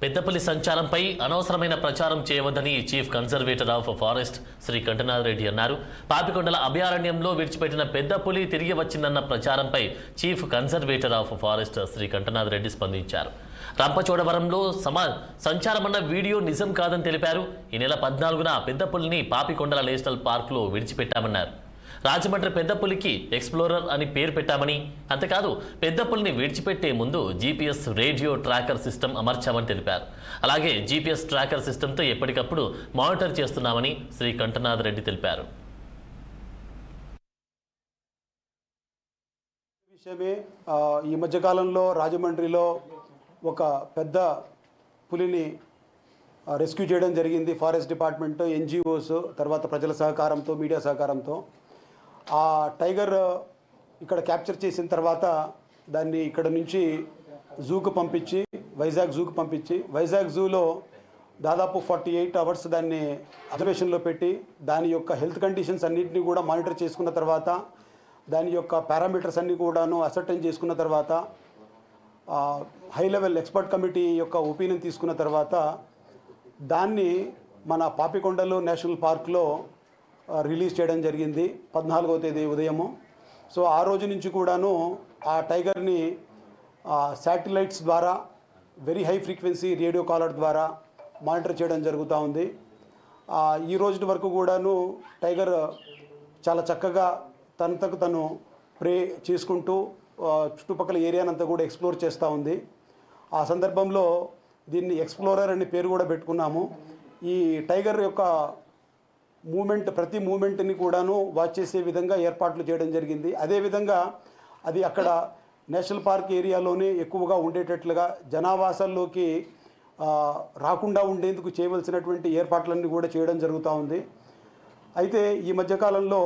పెద్దపల్లి సంచారంపై అనవసరమైన ప్రచారం చేయవద్దని chief conservator of forest Shri Kanthanath Reddy అన్నారు. పాపికొండల అభయారణ్యంలో విడిచిపెట్టిన పెద్ద పులి తిరిగి వచ్చిందన్న ప్రచారంపై chief conservator of forest Shri Kanthanath Reddy స్పందించారు. రంపచోడవరంలో సంచారమన్న వీడియో నిజం కాదని తెలిపారు. ఈ నెల 14న పెద్ద పులిని పాపికొండల నేషనల్ పార్కులో విడిచిపెట్టామన్నారు. రాజమండ్రి పెద్ద పులికి ఎక్స్ప్లోరర్ అని పేరు పెట్టామని, అంతేకాదు పెద్ద పులిని విడిచిపెట్టే ముందు జీపీఎస్ రేడియో ట్రాకర్ సిస్టమ్ అమర్చామని తెలిపారు. అలాగే జీపీఎస్ ట్రాకర్ సిస్టంతో ఎప్పటికప్పుడు మానిటర్ చేస్తున్నామని శ్రీ కంఠనాథ్ రెడ్డి తెలిపారు. విషయమే ఈ మధ్యకాలంలో రాజమండ్రిలో ఒక పెద్ద పులిని రెస్క్యూ చేయడం జరిగింది. ఫారెస్ట్ డిపార్ట్మెంట్, ఎన్జిఓస్, తర్వాత ప్రజల సహకారంతో, మీడియా సహకారంతో. ఆ టైగర్ ఇక్కడ క్యాప్చర్ చేసిన తర్వాత దాన్ని ఇక్కడ నుంచి జూకు పంపించి, వైజాగ్ జూకు పంపించి, వైజాగ్ జూలో దాదాపు 48 అవర్స్ దాన్ని అబ్జర్వేషన్లో పెట్టి దాని యొక్క హెల్త్ కండిషన్స్ అన్నింటినీ కూడా మానిటర్ చేసుకున్న తర్వాత, దాని యొక్క పారామీటర్స్ అన్నీ కూడాను అసర్టైన్ చేసుకున్న తర్వాత, హై లెవెల్ ఎక్స్పర్ట్ కమిటీ యొక్క ఒపీనియన్ తీసుకున్న తర్వాత దాన్ని మన పాపికొండలు నేషనల్ పార్క్లో రిలీజ్ చేయడం జరిగింది 14వ తేదీ ఉదయము. సో ఆ రోజు నుంచి కూడాను ఆ టైగర్ని శాటిలైట్స్ ద్వారా, very high frequency radio collar ద్వారా మానిటర్ చేయడం జరుగుతూ ఉంది. ఈ రోజు వరకు కూడాను టైగర్ చాలా చక్కగా తనకు తను ప్రే చేసుకుంటూ చుట్టుపక్కల ఏరియానంతా కూడా ఎక్స్ప్లోర్ చేస్తూ ఉంది. ఆ సందర్భంలో దీన్ని ఎక్స్ప్లోరర్ అనే పేరు కూడా పెట్టుకున్నాము. ఈ టైగర్ యొక్క మూమెంట్, ప్రతి మూమెంట్ని కూడాను వాచ్ చేసే విధంగా ఏర్పాట్లు చేయడం జరిగింది. అదేవిధంగా అది అక్కడ నేషనల్ పార్క్ ఏరియాలోనే ఎక్కువగా ఉండేటట్లుగా జనావాసాల్లోకి రాకుండా ఉండేందుకు చేయవలసినటువంటి ఏర్పాట్లన్నీ కూడా చేయడం జరుగుతూ ఉంది. అయితే ఈ మధ్యకాలంలో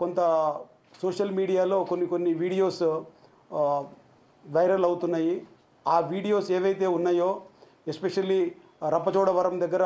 కొంత సోషల్ మీడియాలో కొన్ని వీడియోస్ వైరల్ అవుతున్నాయి. ఆ వీడియోస్ ఏవైతే ఉన్నాయో, ఎస్పెషల్లీ రంపచోడవరం దగ్గర